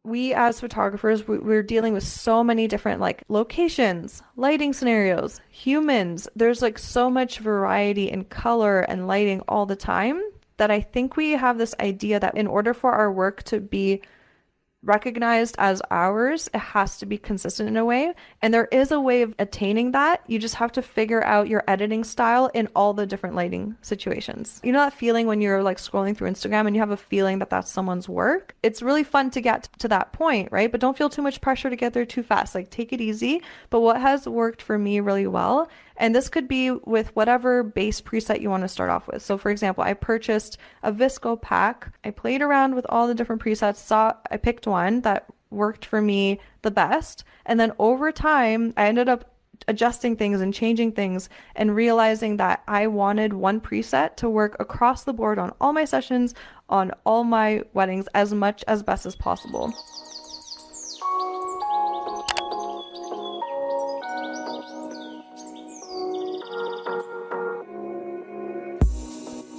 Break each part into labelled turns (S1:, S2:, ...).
S1: we as photographers, we're dealing with so many different like locations, lighting scenarios, humans. There's like so much variety in color and lighting all the time that I think we have this idea that in order for our work to be recognized as ours, it has to be consistent in a way. And there is a way of attaining that. You just have to figure out your editing style in all the different lighting situations. You know that feeling when you're like scrolling through Instagram and you have a feeling that that's someone's work? It's really fun to get to that point, right? But don't feel too much pressure to get there too fast. Like take it easy. But what has worked for me really well, and this could be with whatever base preset you want to start off with. So for example, I purchased a Visco pack. I played around with all the different presets, I picked one that worked for me the best. And then over time, I ended up adjusting things and changing things and realizing that I wanted one preset to work across the board on all my sessions, on all my weddings, as much as best as possible.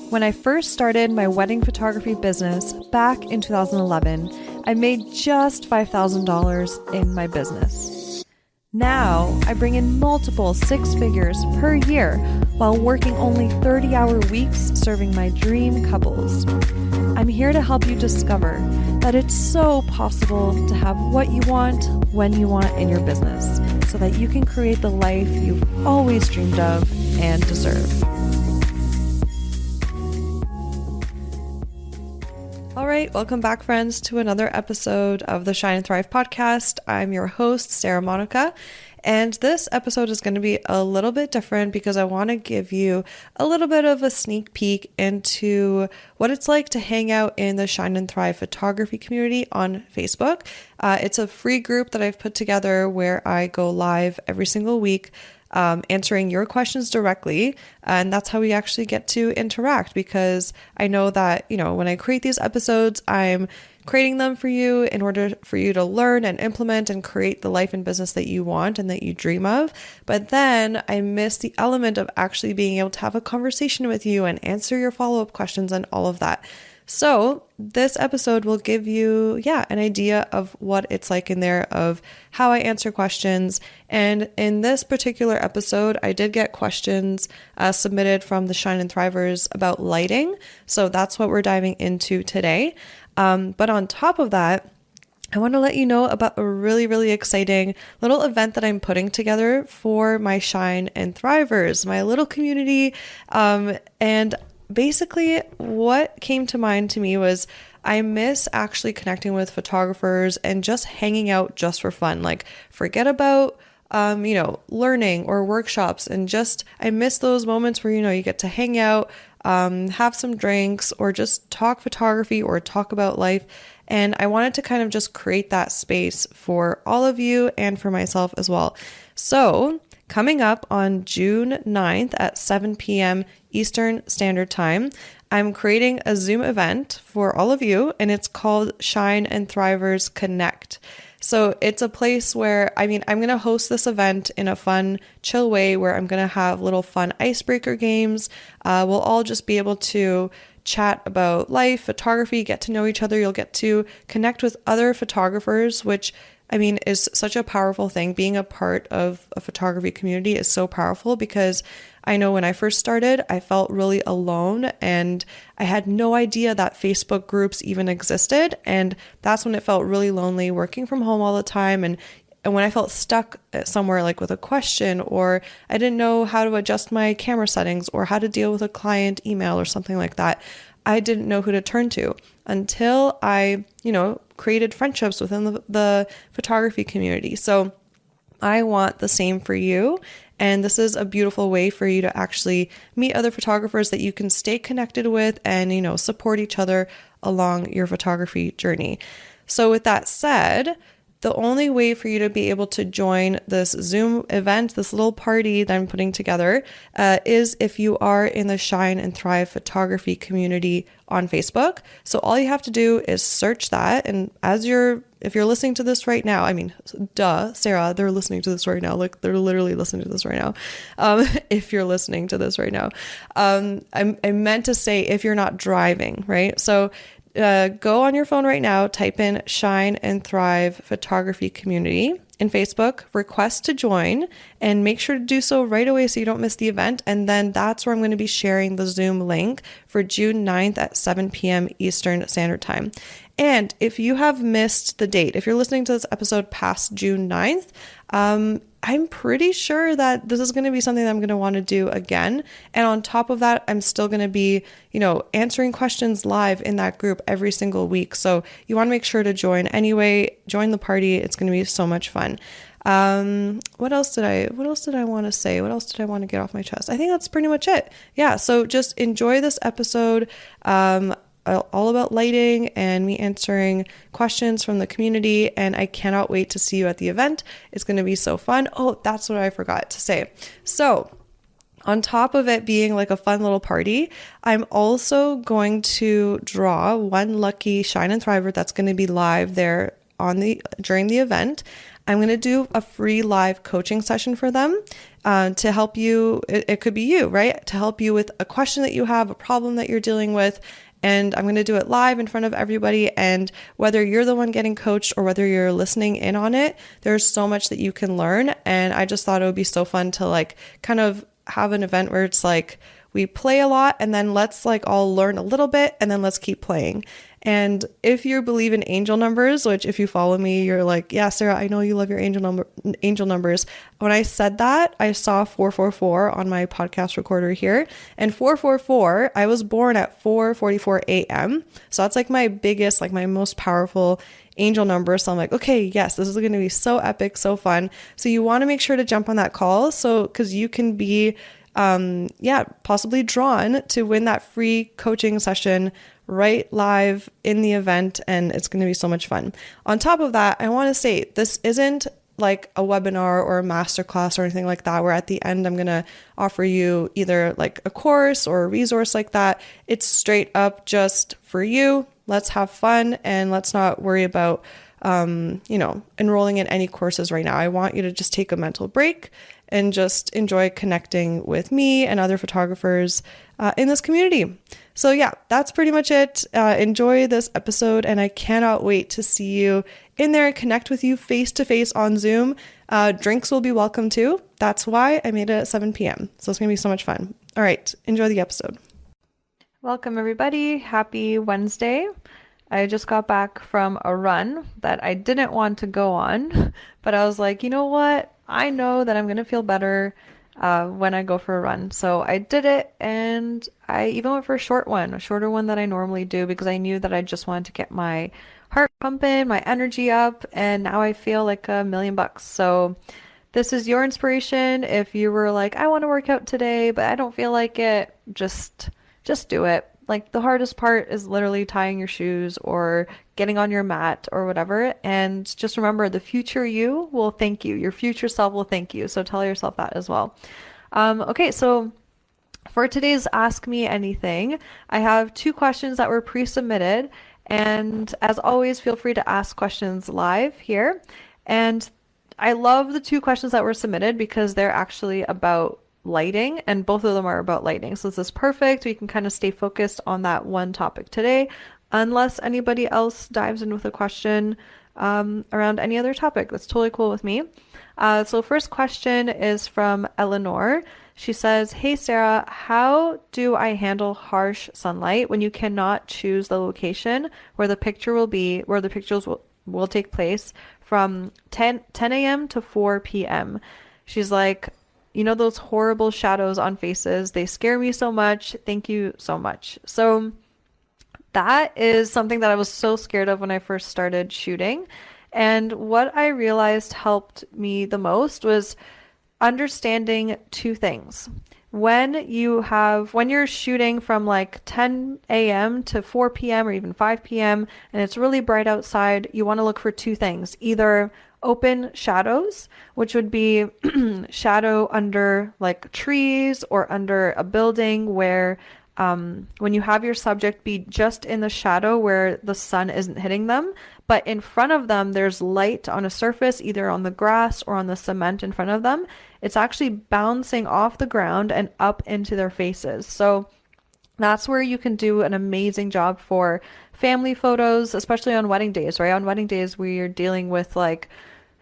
S1: When I first started my wedding photography business back in 2011, I made just $5,000 in my business. Now, I bring in multiple six figures per year while working only 30-hour weeks serving my dream couples. I'm here to help you discover that it's so possible to have what you want when you want in your business so that you can create the life you've always dreamed of and deserve. All right, welcome back, friends, to another episode of the Shine and Thrive podcast. I'm your host, Sara Monika, and this episode is going to be a little bit different because I want to give you a little bit of a sneak peek into what it's like to hang out in the Shine and Thrive photography community on Facebook. It's a free group that I've put together where I go live every single week, answering your questions directly. And that's how we actually get to interact, because I know that, when I create these episodes, I'm creating them for you in order for you to learn and implement and create the life and business that you want and that you dream of. But then I miss the element of actually being able to have a conversation with you and answer your follow-up questions and all of that. So this episode will give you, an idea of what it's like in there, of how I answer questions. And in this particular episode, I did get questions submitted from the Shine and Thrivers about lighting. So that's what we're diving into today. But on top of that, I want to let you know about a really, really exciting little event that I'm putting together for my Shine and Thrivers, my little community. And basically what came to mind to me was I miss actually connecting with photographers and just hanging out just for fun. Like forget about, learning or workshops, and just, I miss those moments where, you get to hang out, have some drinks, or just talk photography or talk about life. And I wanted to kind of just create that space for all of you and for myself as well. So coming up on June 9th at 7 p.m. Eastern Standard Time, I'm creating a Zoom event for all of you, and it's called Shine and Thrivers Connect. So it's a place where, I'm going to host this event in a fun, chill way where I'm going to have little fun icebreaker games. We'll all just be able to chat about life, photography, get to know each other. You'll get to connect with other photographers, which is such a powerful thing. Being a part of a photography community is so powerful, because I know when I first started, I felt really alone and I had no idea that Facebook groups even existed. And that's when it felt really lonely, working from home all the time. And when I felt stuck somewhere, like with a question, or I didn't know how to adjust my camera settings or how to deal with a client email or something like that, I didn't know who to turn to until I, created friendships within the photography community. So I want the same for you. And this is a beautiful way for you to actually meet other photographers that you can stay connected with and, support each other along your photography journey. So with that said, the only way for you to be able to join this Zoom event, this little party that I'm putting together, is if you are in the Shine and Thrive photography community on Facebook. So all you have to do is search that. And if you're listening to this right now, Sarah, they're listening to this right now. Like they're literally listening to this right now. If you're listening to this right now, I meant to say if you're not driving, right? So Go on your phone right now, type in Shine and Thrive Photography Community in Facebook, request to join, and make sure to do so right away so you don't miss the event. And then that's where I'm going to be sharing the Zoom link for June 9th at 7 p.m. Eastern Standard Time. And if you have missed the date, if you're listening to this episode past June 9th, I'm pretty sure that this is going to be something that I'm going to want to do again. And on top of that, I'm still going to be, answering questions live in that group every single week. So you want to make sure to join anyway, join the party. It's going to be so much fun. What else did I want to say? What else did I want to get off my chest? I think that's pretty much it. Yeah. So just enjoy this episode. All about lighting and me answering questions from the community. And I cannot wait to see you at the event. It's going to be so fun. Oh, that's what I forgot to say. So on top of it being like a fun little party, I'm also going to draw one lucky Shine and Thriver that's going to be live there during the event. I'm going to do a free live coaching session for them to help you. It could be you, right? To help you with a question that you have, a problem that you're dealing with. And I'm going to do it live in front of everybody. And whether you're the one getting coached or whether you're listening in on it, there's so much that you can learn. And I just thought it would be so fun to kind of have an event where it's we play a lot and then let's all learn a little bit and then let's keep playing. And if you believe in angel numbers, which if you follow me, you're like, yeah, Sarah, I know you love your angel numbers. When I said that, I saw 444 on my podcast recorder here, and 444, I was born at 4:44 a.m. So that's my biggest, my most powerful angel number. So I'm like, okay, yes, this is going to be so epic, so fun. So you want to make sure to jump on that call. So, cause you can be, possibly drawn to win that free coaching session right live in the event, and it's going to be so much fun. On top of that, I want to say this isn't like a webinar or a masterclass or anything like that, where at the end I'm going to offer you either a course or a resource like that. It's straight up just for you. Let's have fun and let's not worry about, enrolling in any courses right now. I want you to just take a mental break and just enjoy connecting with me and other photographers in this community. So yeah, that's pretty much it. Enjoy this episode, and I cannot wait to see you in there and connect with you face to face on Zoom. Drinks will be welcome too. That's why I made it at 7 p.m. So it's going to be so much fun. All right, enjoy the episode. Welcome everybody. Happy Wednesday. I just got back from a run that I didn't want to go on, but I was like, you know what? I know that I'm going to feel better when I go for a run. So I did it, and I even went for a shorter one that I normally do, because I knew that I just wanted to get my heart pumping, my energy up, and now I feel like $1,000,000. So this is your inspiration. If you were like, I want to work out today, but I don't feel like it, just do it. The hardest part is literally tying your shoes or getting on your mat or whatever. And just remember, the future you will thank you. Your future self will thank you. So tell yourself that as well. Okay, so for today's Ask Me Anything, I have 2 questions that were pre-submitted. And as always, feel free to ask questions live here. And I love the 2 questions that were submitted because they're actually about lighting, and both of them are about lighting. So this is perfect. We can kind of stay focused on that one topic today, unless anybody else dives in with a question around any other topic. That's totally cool with me. So first question is from Eleanor. She says, hey Sarah, how do I handle harsh sunlight when you cannot choose the location where the pictures will take place from 10 a.m. to 4 p.m.? She's like, those horrible shadows on faces, they scare me so much. Thank you so much. So that is something that I was so scared of when I first started shooting. And what I realized helped me the most was understanding 2 things. When you're shooting from 10 a.m. to 4 p.m. or even 5 p.m. and it's really bright outside, you want to look for 2 things. Either open shadows, which would be shadow under trees or under a building, where when you have your subject be just in the shadow where the sun isn't hitting them, but in front of them there's light on a surface, either on the grass or on the cement in front of them. It's actually bouncing off the ground and up into their faces. So that's where you can do an amazing job for family photos, especially on wedding days, right? On wedding days, we're dealing with like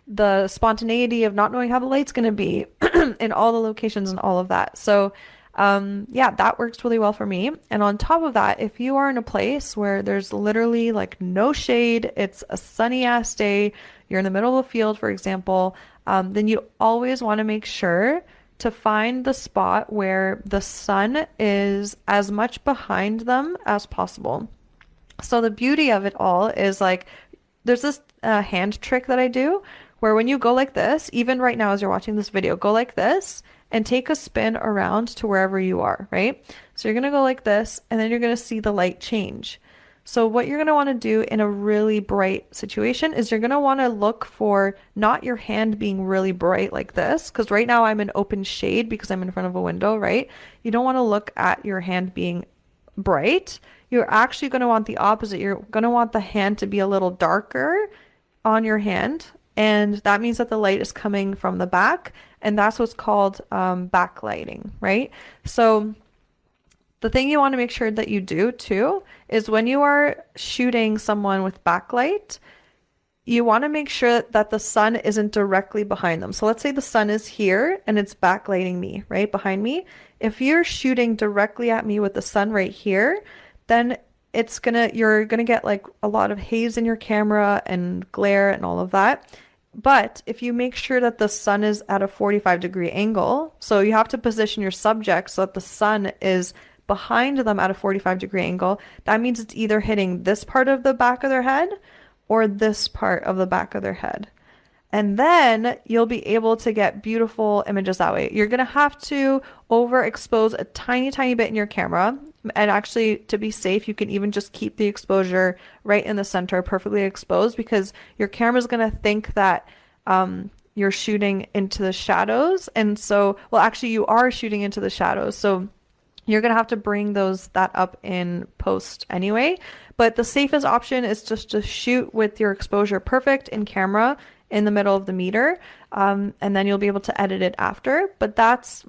S1: the spontaneity of not knowing how the light's going to be in all the locations and all of that. So, yeah, that works really well for me. And on top of that, if you are in a place where there's literally like no shade, it's a sunny ass day, you're in the middle of a field, for example, then you always want to make sure to find the spot where the sun is as much behind them as possible. So the beauty of it all is like there's this hand trick that I do where when you go like this, even right now as you're watching this video, go like this and take a spin around to wherever you are, right? So you're going to go like this and then you're going to see the light change. So what you're going to want to do in a really bright situation is you're going to want to look for not your hand being really bright like this, because right now I'm in open shade because I'm in front of a window, right? You don't want to look at your hand being bright. You're actually going to want the opposite. You're going to want the hand to be a little darker on your hand. And that means that the light is coming from the back. And that's what's called backlighting, right? So the thing you want to make sure that you do too is when you are shooting someone with backlight, you want to make sure that the sun isn't directly behind them. So let's say the sun is here and it's backlighting me, right behind me. If you're shooting directly at me with the sun right here, then you're gonna get like a lot of haze in your camera and glare and all of that. But if you make sure that the sun is at a 45-degree angle, so you have to position your subject so that the sun is behind them at a 45-degree angle, that means it's either hitting this part of the back of their head or this part of the back of their head. And then you'll be able to get beautiful images that way. You're going to have to overexpose a tiny, tiny bit in your camera. And actually, to be safe, you can even just keep the exposure right in the center, perfectly exposed, because your camera is going to think that you're shooting into the shadows. And so, well, actually, you are shooting into the shadows. So you're going to have to bring that up in post anyway. But the safest option is just to shoot with your exposure perfect in camera in the middle of the meter, and then you'll be able to edit it after. But those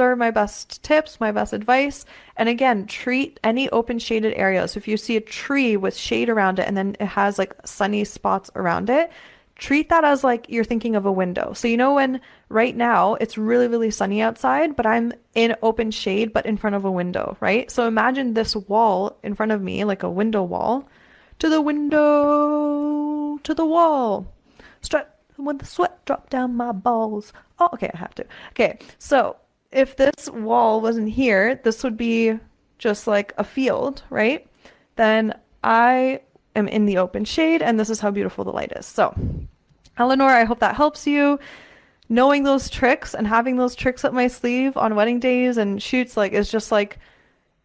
S1: are my best tips, my best advice. And again, treat any open shaded area. So if you see a tree with shade around it and then it has like sunny spots around it, treat that as like you're thinking of a window. So when right now it's really, really sunny outside, but I'm in open shade, but in front of a window, right? So imagine this wall in front of me, like a window wall. To the window, to the wall. Strut when the sweat dropped down my balls. Oh, okay, I have to. Okay, so if this wall wasn't here, this would be just like a field, right? Then I am in the open shade, and this is how beautiful the light is. So, Eleanor, I hope that helps you. Knowing those tricks and having those tricks up my sleeve on wedding days and shoots, like, is just like,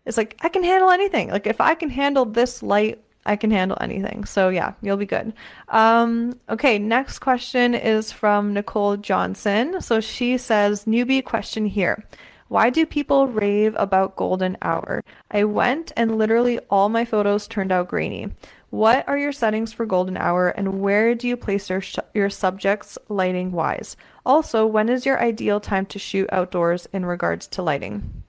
S1: it's like, I can handle anything. Like, if I can handle this light, I can handle anything. So yeah, you'll be good. Okay, next question is from Nicole Johnson. So she says, newbie question here. Why do people rave about golden hour? I went and literally all my photos turned out grainy. What are your settings for golden hour and where do you place your subjects lighting wise? Also, when is your ideal time to shoot outdoors in regards to lighting?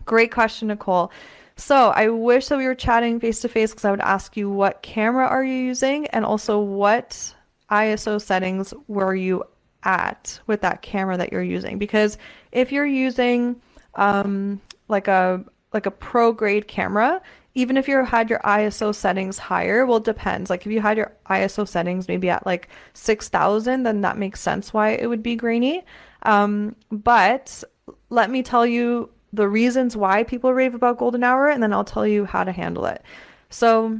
S1: Great question, Nicole. So I wish that we were chatting face to face because I would ask you what camera are you using and also what ISO settings were you at with that camera that you're using. Because if you're using like a pro grade camera, even if you had your ISO settings higher, well, it depends. Like if you had your ISO settings maybe at like 6,000, then that makes sense why it would be grainy. But let me tell you the reasons why people rave about golden hour, and then I'll tell you how to handle it. So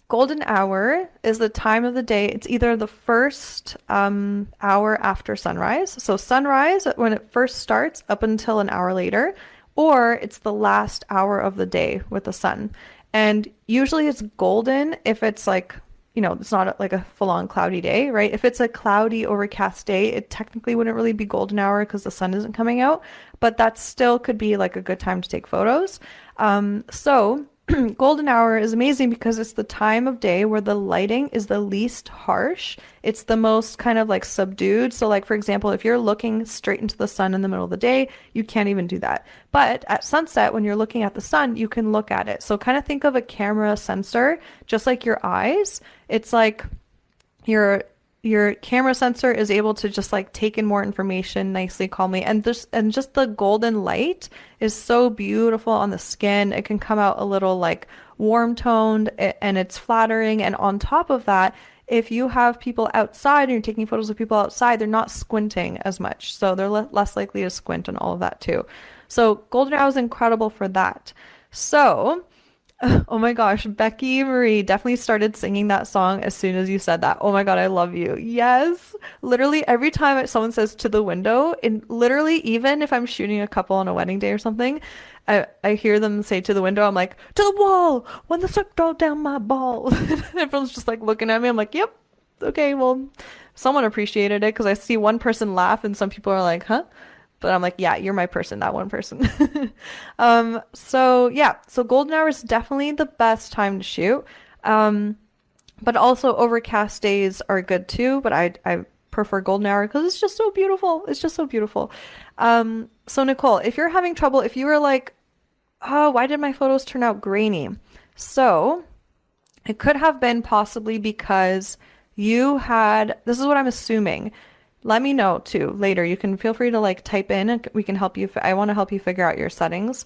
S1: golden hour is the time of the day. It's either the first hour after sunrise. So sunrise, when it first starts up until an hour later, or it's the last hour of the day with the sun. And usually it's golden if it's like, it's not like a full-on cloudy day, right? If it's a cloudy, overcast day, it technically wouldn't really be golden hour because the sun isn't coming out, but that still could be like a good time to take photos. So golden hour is amazing because it's the time of day where the lighting is the least harsh. It's the most kind of like subdued. So like, for example, if you're looking straight into the sun in the middle of the day, you can't even do that. But at sunset, when you're looking at the sun, you can look at it. So kind of think of a camera sensor, just like your eyes. It's like your camera sensor is able to just like take in more information nicely, calmly, and just the golden light is so beautiful on the skin. It can come out a little like warm toned and it's flattering. And on top of that, if you have people outside and you're taking photos of people outside, they're not squinting as much, so they're less likely to squint and all of that too. So golden hour is incredible for that. So oh my gosh, Becky Marie definitely started singing that song as soon as you said that. Oh my God, I love you. Yes. Literally every time someone says to the window, and literally even if I'm shooting a couple on a wedding day or something, I hear them say to the window, I'm like, to the wall, when the sun go down my balls. Everyone's just like looking at me. I'm like, yep, okay, well, someone appreciated it because I see one person laugh and some people are like, huh? But I'm like, yeah, you're my person, that one person. So yeah, so golden hour is definitely the best time to shoot. But also overcast days are good too, but I prefer golden hour because it's just so beautiful. It's just so beautiful. So Nicole, if you're having trouble, if you were like, oh, why did my photos turn out grainy? So it could have been possibly because this is what I'm assuming. Let me know too later. You can feel free to like type in and we can help you. I want to help you figure out your settings.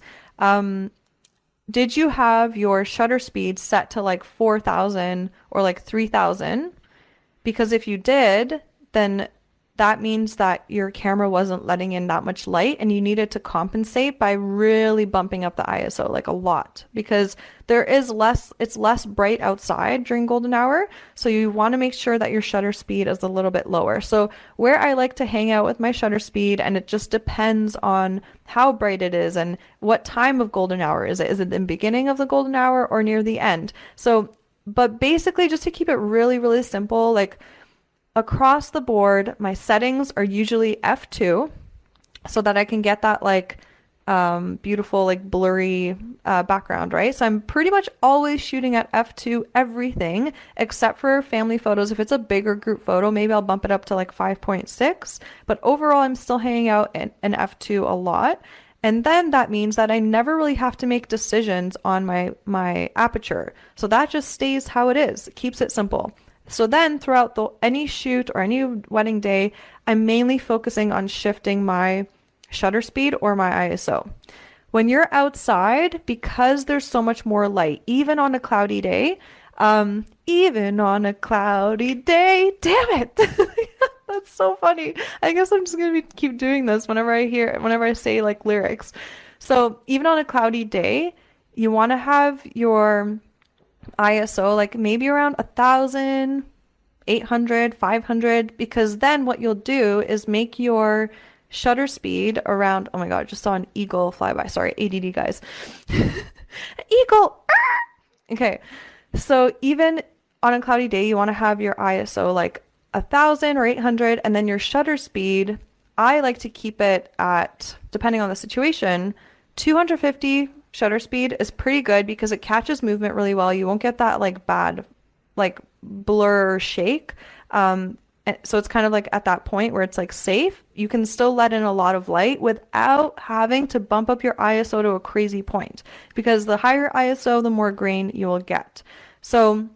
S1: Did you have your shutter speed set to like 4,000 or like 3,000? Because if you did, then that means that your camera wasn't letting in that much light and you needed to compensate by really bumping up the ISO like a lot, because it's less bright outside during golden hour. So you want to make sure that your shutter speed is a little bit lower. So where I like to hang out with my shutter speed, and it just depends on how bright it is and what time of golden hour is it? Is it the beginning of the golden hour or near the end? So, but basically just to keep it really, really simple, like across the board, my settings are usually f2 so that I can get that like beautiful like blurry background, right? So I'm pretty much always shooting at f2 everything except for family photos. If it's a bigger group photo, maybe I'll bump it up to like 5.6, but overall I'm still hanging out in f2 a lot. And then that means that I never really have to make decisions on my aperture. So that just stays how it is. It keeps it simple. So then throughout any shoot or any wedding day, I'm mainly focusing on shifting my shutter speed or my ISO. When you're outside, because there's so much more light, even on a cloudy day, damn it. That's so funny. I guess I'm just going to keep doing this whenever I say like lyrics. So even on a cloudy day, you want to have your ISO like maybe around 1,000, 800, 500, because then what you'll do is make your shutter speed around, oh my God, I just saw an eagle fly by. Sorry, ADD guys. Eagle. Okay. So even on a cloudy day, you want to have your ISO like 1,000 or 800, and then your shutter speed, I like to keep it at, depending on the situation, 250 shutter speed is pretty good because it catches movement really well. You won't get that like bad, like blur or shake. So it's kind of like at that point where it's like safe. You can still let in a lot of light without having to bump up your ISO to a crazy point, because the higher ISO, the more grain you will get. So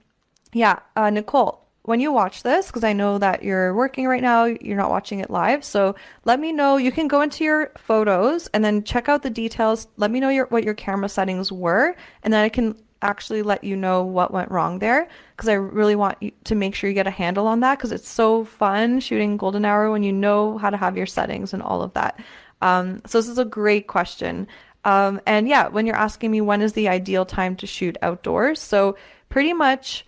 S1: yeah, Nicole, when you watch this, because I know that you're working right now, you're not watching it live. So let me know. You can go into your photos and then check out the details. Let me know what your camera settings were, and then I can actually let you know what went wrong there, because I really want you to make sure you get a handle on that, because it's so fun shooting golden hour when you know how to have your settings and all of that. So this is a great question. And yeah, when you're asking me when is the ideal time to shoot outdoors, so pretty much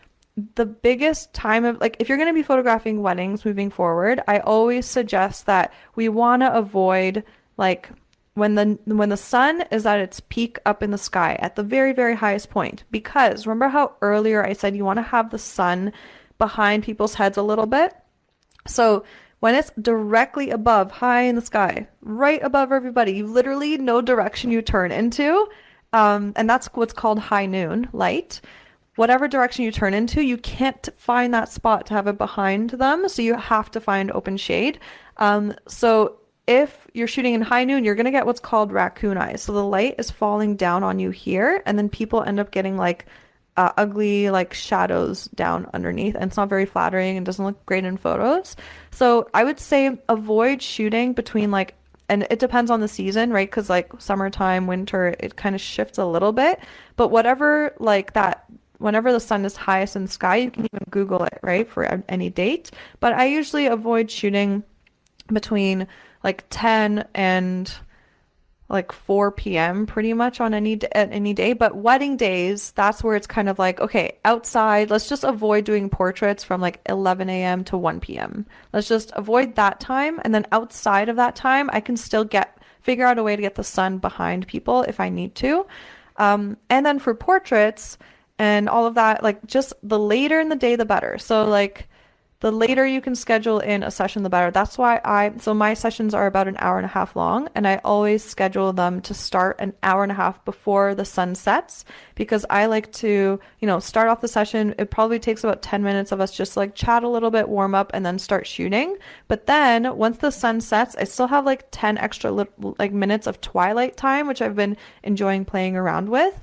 S1: the biggest time of, like, if you're going to be photographing weddings moving forward, I always suggest that we want to avoid like when the sun is at its peak up in the sky at the very, very highest point, because remember how earlier I said you want to have the sun behind people's heads a little bit. So when it's directly above, high in the sky, right above everybody, you literally no direction you turn into, And that's what's called high noon light. Whatever direction you turn into, you can't find that spot to have it behind them, so you have to find open shade. So if you're shooting in high noon, you're going to get what's called raccoon eyes. So the light is falling down on you here, and then people end up getting like ugly like shadows down underneath, and it's not very flattering and doesn't look great in photos. So I would say avoid shooting between like, and it depends on the season, right? Because like summertime, winter, it kind of shifts a little bit. But whatever like that, whenever the sun is highest in the sky, you can even Google it, right, for any date. But I usually avoid shooting between like 10 and like 4 p.m. pretty much on any day. But wedding days, that's where it's kind of like, okay, outside, let's just avoid doing portraits from like 11 a.m. to 1 p.m. Let's just avoid that time. And then outside of that time, I can still figure out a way to get the sun behind people if I need to. And then for portraits and all of that, like just the later in the day, the better. So like the later you can schedule in a session, the better. That's why so my sessions are about an hour and a half long, and I always schedule them to start an hour and a half before the sun sets, because I like to, start off the session. It probably takes about 10 minutes of us just like chat a little bit, warm up, and then start shooting. But then once the sun sets, I still have like 10 extra like minutes of twilight time, which I've been enjoying playing around with.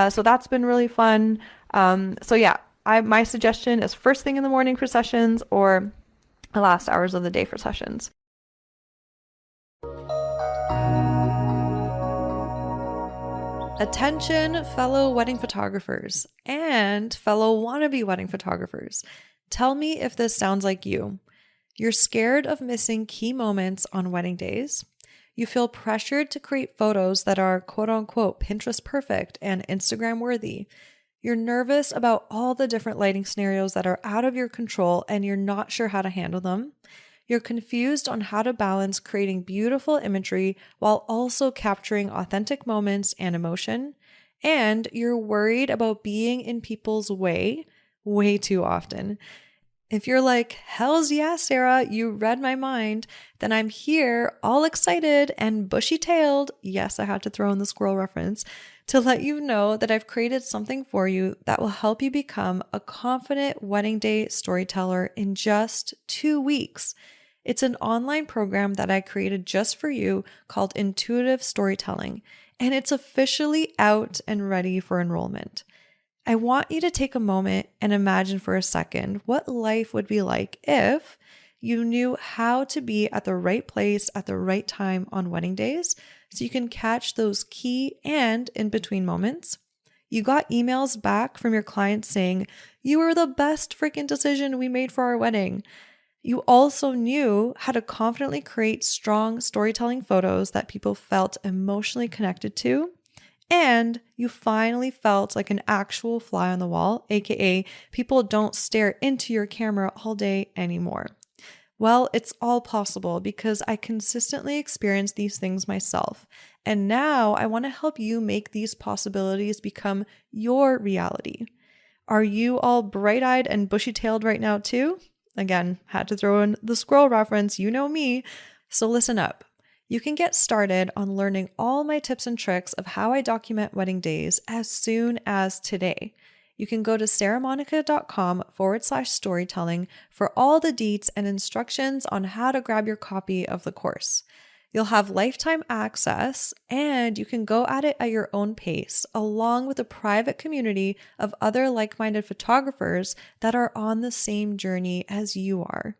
S1: So that's been really fun. So yeah, my suggestion is first thing in the morning for sessions or the last hours of the day for sessions. Attention, fellow wedding photographers and fellow wannabe wedding photographers. Tell me if this sounds like you. You're scared of missing key moments on wedding days. You feel pressured to create photos that are quote unquote Pinterest perfect and Instagram worthy. You're nervous about all the different lighting scenarios that are out of your control and you're not sure how to handle them. You're confused on how to balance creating beautiful imagery while also capturing authentic moments and emotion. And you're worried about being in people's way too often. If you're like, hells yeah, Sara, you read my mind, then I'm here all excited and bushy-tailed, yes, I had to throw in the squirrel reference, to let you know that I've created something for you that will help you become a confident wedding day storyteller in just 2 weeks. It's an online program that I created just for you called Intuitive Storytelling, and it's officially out and ready for enrollment. I want you to take a moment and imagine for a second what life would be like if you knew how to be at the right place at the right time on wedding days so you can catch those key and in between moments. You got emails back from your clients saying, you were the best freaking decision we made for our wedding. You also knew how to confidently create strong storytelling photos that people felt emotionally connected to. And you finally felt like an actual fly on the wall, aka people don't stare into your camera all day anymore. Well, it's all possible because I consistently experience these things myself. And now I want to help you make these possibilities become your reality. Are you all bright-eyed and bushy-tailed right now too? Again, had to throw in the squirrel reference, you know me. So listen up. You can get started on learning all my tips and tricks of how I document wedding days as soon as today. You can go to saramonika.com/storytelling for all the deets and instructions on how to grab your copy of the course. You'll have lifetime access and you can go at it at your own pace, along with a private community of other like-minded photographers that are on the same journey as you are.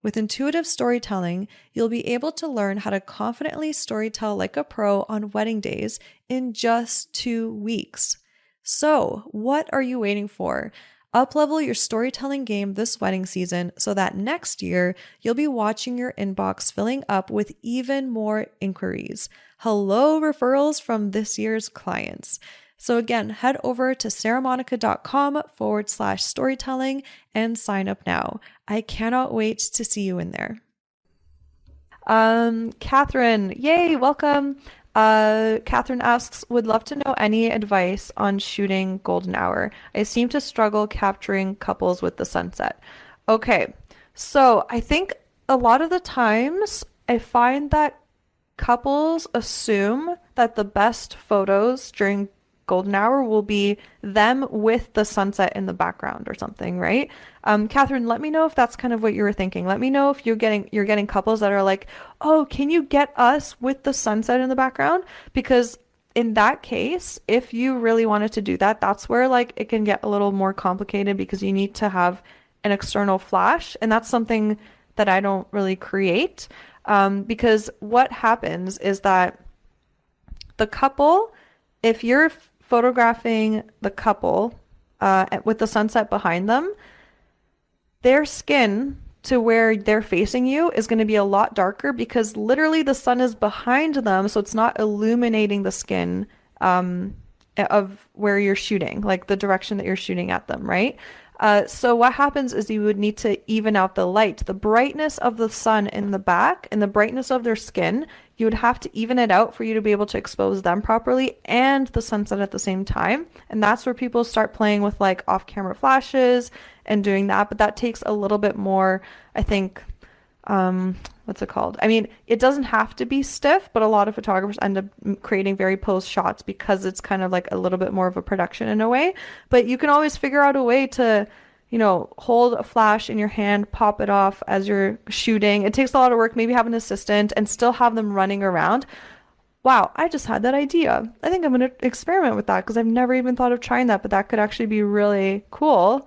S1: With intuitive storytelling, you'll be able to learn how to confidently storytell like a pro on wedding days in just 2 weeks. So, what are you waiting for? Uplevel your storytelling game this wedding season so that next year you'll be watching your inbox filling up with even more inquiries. Hello, referrals from this year's clients. So again, head over to saramonika.com/storytelling and sign up now. I cannot wait to see you in there. Catherine, yay, welcome. Catherine asks, would love to know any advice on shooting golden hour. I seem to struggle capturing couples with the sunset. Okay, so I think a lot of the times I find that couples assume that the best photos during golden hour will be them with the sunset in the background or something, right? Catherine, let me know if that's kind of what you were thinking. Let me know if you're getting couples that are like, oh, can you get us with the sunset in the background? Because in that case, if you really wanted to do that, that's where like it can get a little more complicated because you need to have an external flash, and that's something that I don't really create. Because what happens is that the couple, if you're photographing the couple with the sunset behind them, their skin to where they're facing you is going to be a lot darker because literally the sun is behind them, so it's not illuminating the skin of where you're shooting, like the direction that you're shooting at them, right? So what happens is you would need to even out the light, the brightness of the sun in the back and the brightness of their skin. You would have to even it out for you to be able to expose them properly and the sunset at the same time. And that's where people start playing with like off-camera flashes and doing that. But that takes a little bit more, I think, what's it called? I mean, it doesn't have to be stiff, but a lot of photographers end up creating very posed shots because it's kind of like a little bit more of a production in a way. But you can always figure out a way to, hold a flash in your hand, pop it off as you're shooting. It takes a lot of work, maybe have an assistant and still have them running around. Wow, I just had that idea. I think I'm going to experiment with that because I've never even thought of trying that, but that could actually be really cool.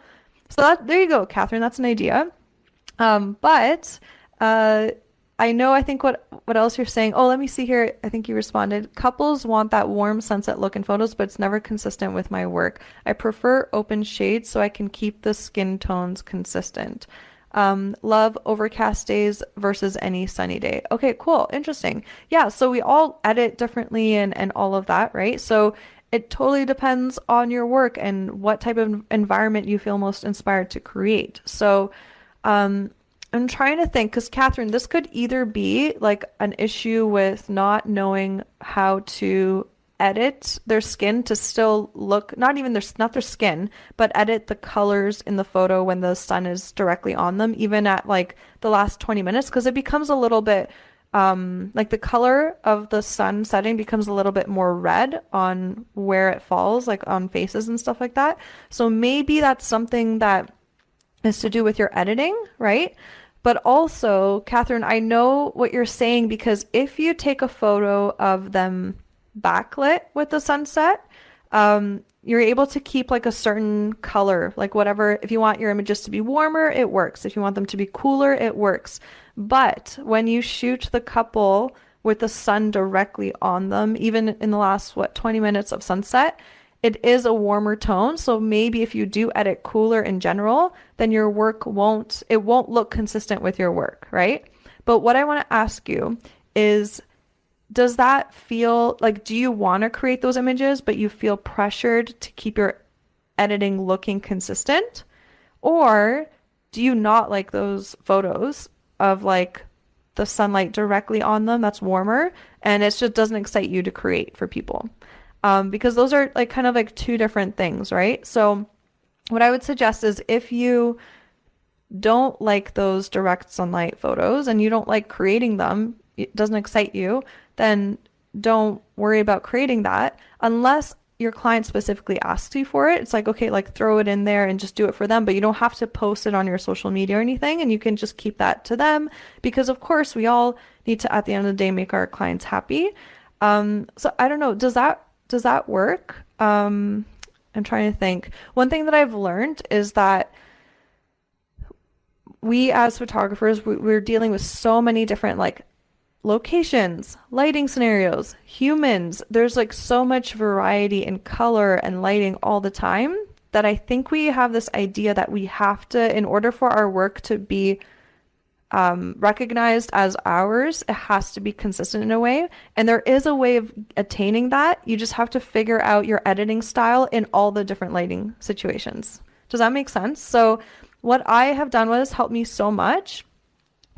S1: So there you go, Catherine, that's an idea. But I know, I think what else you're saying. Oh, let me see here. I think you responded. Couples want that warm sunset look in photos, but it's never consistent with my work. I prefer open shades so I can keep the skin tones consistent. Love overcast days versus any sunny day. Okay, cool. Interesting. Yeah, so we all edit differently and all of that, right? So it totally depends on your work and what type of environment you feel most inspired to create. So, I'm trying to think, because Catherine, this could either be like an issue with not knowing how to edit their skin to still look, not their skin, but edit the colors in the photo when the sun is directly on them, even at like the last 20 minutes, because it becomes a little bit, like the color of the sun setting becomes a little bit more red on where it falls, like on faces and stuff like that. So maybe that's something that is to do with your editing, right? But also, Catherine, I know what you're saying because if you take a photo of them backlit with the sunset, you're able to keep like a certain color, like whatever. If you want your images to be warmer, it works. If you want them to be cooler, it works. But when you shoot the couple with the sun directly on them, even in the last, 20 minutes of sunset, it is a warmer tone. So maybe if you do edit cooler in general, then your work won't look consistent with your work, right? But what I want to ask you is, does that feel like, do you want to create those images, but you feel pressured to keep your editing looking consistent? Or do you not like those photos of like the sunlight directly on them that's warmer and it just doesn't excite you to create for people? Because those are like kind of like two different things, right? So what I would suggest is if you don't like those direct sunlight photos and you don't like creating them, it doesn't excite you, then don't worry about creating that unless your client specifically asks you for it. It's like, okay, like throw it in there and just do it for them, but you don't have to post it on your social media or anything, and you can just keep that to them because of course we all need to, at the end of the day, make our clients happy. So I don't know, does that work? I'm trying to think. One thing that I've learned is that we as photographers, we're dealing with so many different like locations, lighting scenarios, humans. There's like so much variety in color and lighting all the time that I think we have this idea that we have to, in order for our work to be recognized as ours, it has to be consistent in a way. And there is a way of attaining that. You just have to figure out your editing style in all the different lighting situations. Does that make sense? So what I have done was helped me so much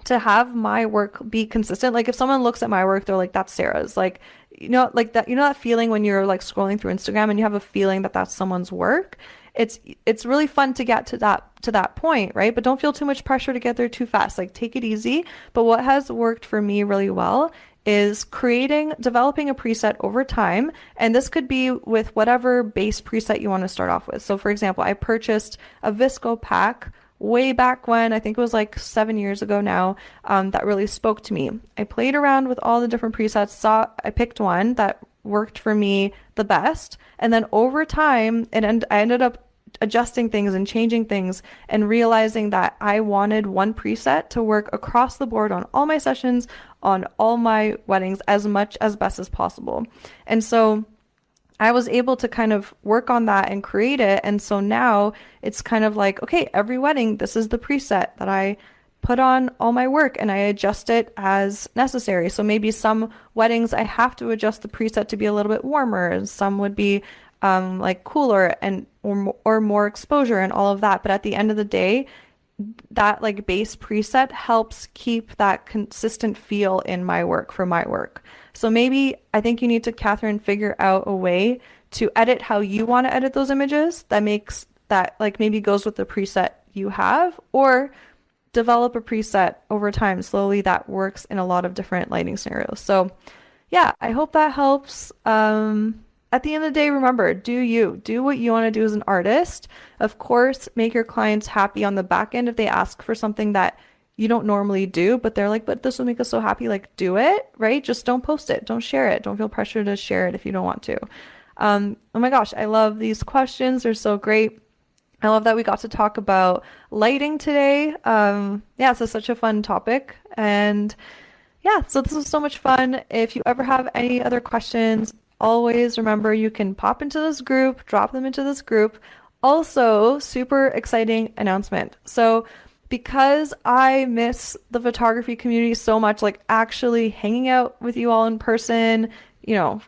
S1: to have my work be consistent. Like if someone looks at my work, they're like, that's Sara's. Like, like that, that feeling when you're like scrolling through Instagram and you have a feeling that that's someone's work. It's really fun to get to that point, right? But don't feel too much pressure to get there too fast. Like take it easy. But what has worked for me really well is developing a preset over time. And this could be with whatever base preset you want to start off with. So for example, I purchased a Visco pack way back when, I think it was like 7 years ago now, that really spoke to me. I played around with all the different presets, I picked one that worked for me the best. And then over time, I ended up adjusting things and changing things and realizing that I wanted one preset to work across the board on all my sessions, on all my weddings, as best as possible. And so I was able to kind of work on that and create it. And so now it's kind of like, okay, every wedding, this is the preset that I put on all my work and I adjust it as necessary. So maybe some weddings I have to adjust the preset to be a little bit warmer, and some would be like cooler or more exposure and all of that. But at the end of the day, that like base preset helps keep that consistent feel in my work for my work. So maybe I think you need to, Catherine, figure out a way to edit how you want to edit those images that like maybe goes with the preset you have, or develop a preset over time slowly that works in a lot of different lighting scenarios. So yeah, I hope that helps. At the end of the day, remember, do what you want to do as an artist. Of course, make your clients happy on the back end if they ask for something that you don't normally do, but they're like, but this will make us so happy, like do it, right? Just don't post it, don't share it, don't feel pressure to share it if you don't want to. Oh my gosh, I love these questions, they're so great. I love that we got to talk about lighting today. Yeah, so such a fun topic. And yeah, so this was so much fun. If you ever have any other questions, always remember you can pop into this group, drop them into this group. Also, super exciting announcement. So because I miss the photography community so much, like actually hanging out with you all in person,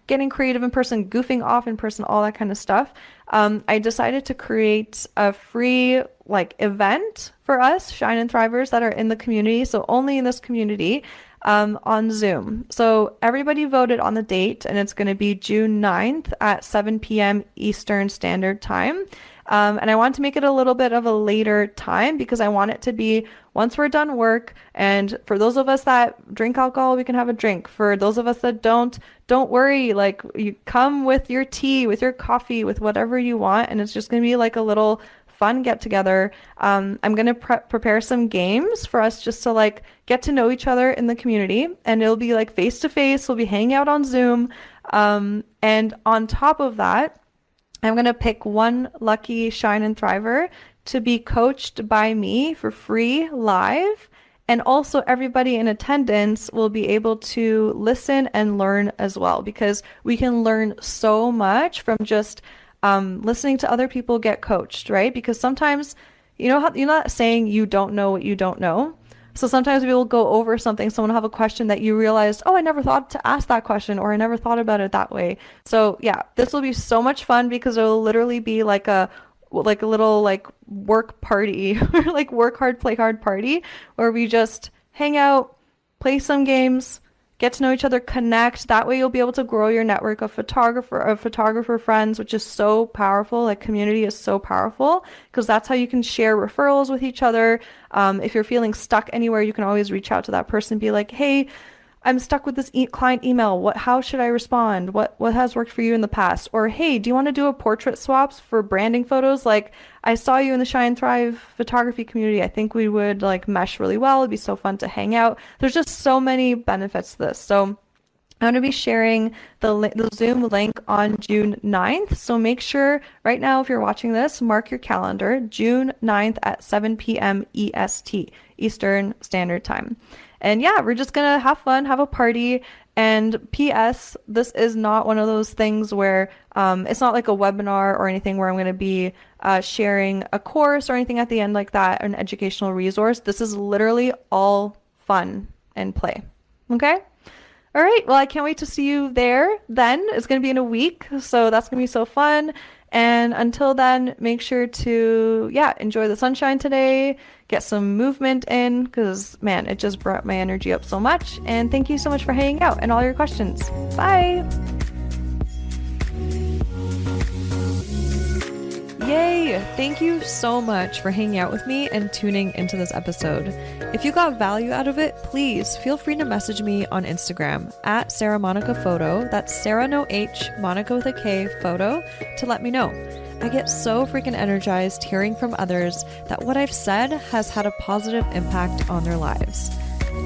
S1: getting creative in person, goofing off in person, all that kind of stuff, I decided to create a free event for us Shine and Thrivers that are in the community. So only in this community, on Zoom. So everybody voted on the date, and it's going to be June 9th at 7 p.m. Eastern Standard Time. And I want to make it a little bit of a later time because I want it to be once we're done work. And for those of us that drink alcohol, we can have a drink. For those of us that don't worry. Like, you come with your tea, with your coffee, with whatever you want. And it's just going to be like a little fun get together. I'm going to prepare some games for us just to get to know each other in the community, and it'll be face to face. We'll be hanging out on Zoom. And on top of that, I'm going to pick one lucky Shine and Thriver to be coached by me for free live. And also everybody in attendance will be able to listen and learn as well, because we can learn so much from just listening to other people get coached, right? Because sometimes, you're not saying you don't know what you don't know. So sometimes we will go over something, someone will have a question that you realized, oh, I never thought to ask that question, or I never thought about it that way. So yeah, this will be so much fun because it will literally be like a little work party or work hard, play hard party where we just hang out, play some games, get to know each other, connect. That way you'll be able to grow your network of photographer friends, which is so powerful. Community is so powerful because that's how you can share referrals with each other. If you're feeling stuck anywhere, you can always reach out to that person and be like, hey, I'm stuck with this client email. How should I respond? What has worked for you in the past? Or, hey, do you want to do a portrait swaps for branding photos? I saw you in the Shine Thrive photography community. I think we would mesh really well. It'd be so fun to hang out. There's just so many benefits to this. So I'm going to be sharing the Zoom link on June 9th. So make sure right now, if you're watching this, mark your calendar, June 9th at 7 p.m. EST, Eastern Standard Time. And yeah, we're just going to have fun, have a party. And P.S., this is not one of those things where it's not like a webinar or anything where I'm going to be sharing a course or anything at the end like that, an educational resource. This is literally all fun and play. Okay? All right. Well, I can't wait to see you there then. It's going to be in a week. So that's going to be so fun. And until then, make sure to, enjoy the sunshine today, get some movement in, because, man, it just brought my energy up so much. And thank you so much for hanging out and all your questions. Bye. Yay! Thank you so much for hanging out with me and tuning into this episode. If you got value out of it, please feel free to message me on Instagram at Sara Monika Photo. That's Sara no H, Monika with a K, photo, to let me know. I get so freaking energized hearing from others that what I've said has had a positive impact on their lives.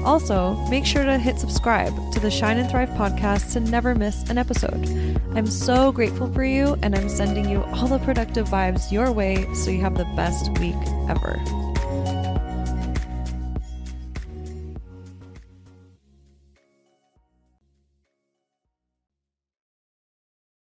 S1: Also, make sure to hit subscribe to the Shine and Thrive podcast to never miss an episode. I'm so grateful for you, and I'm sending you all the productive vibes your way so you have the best week ever.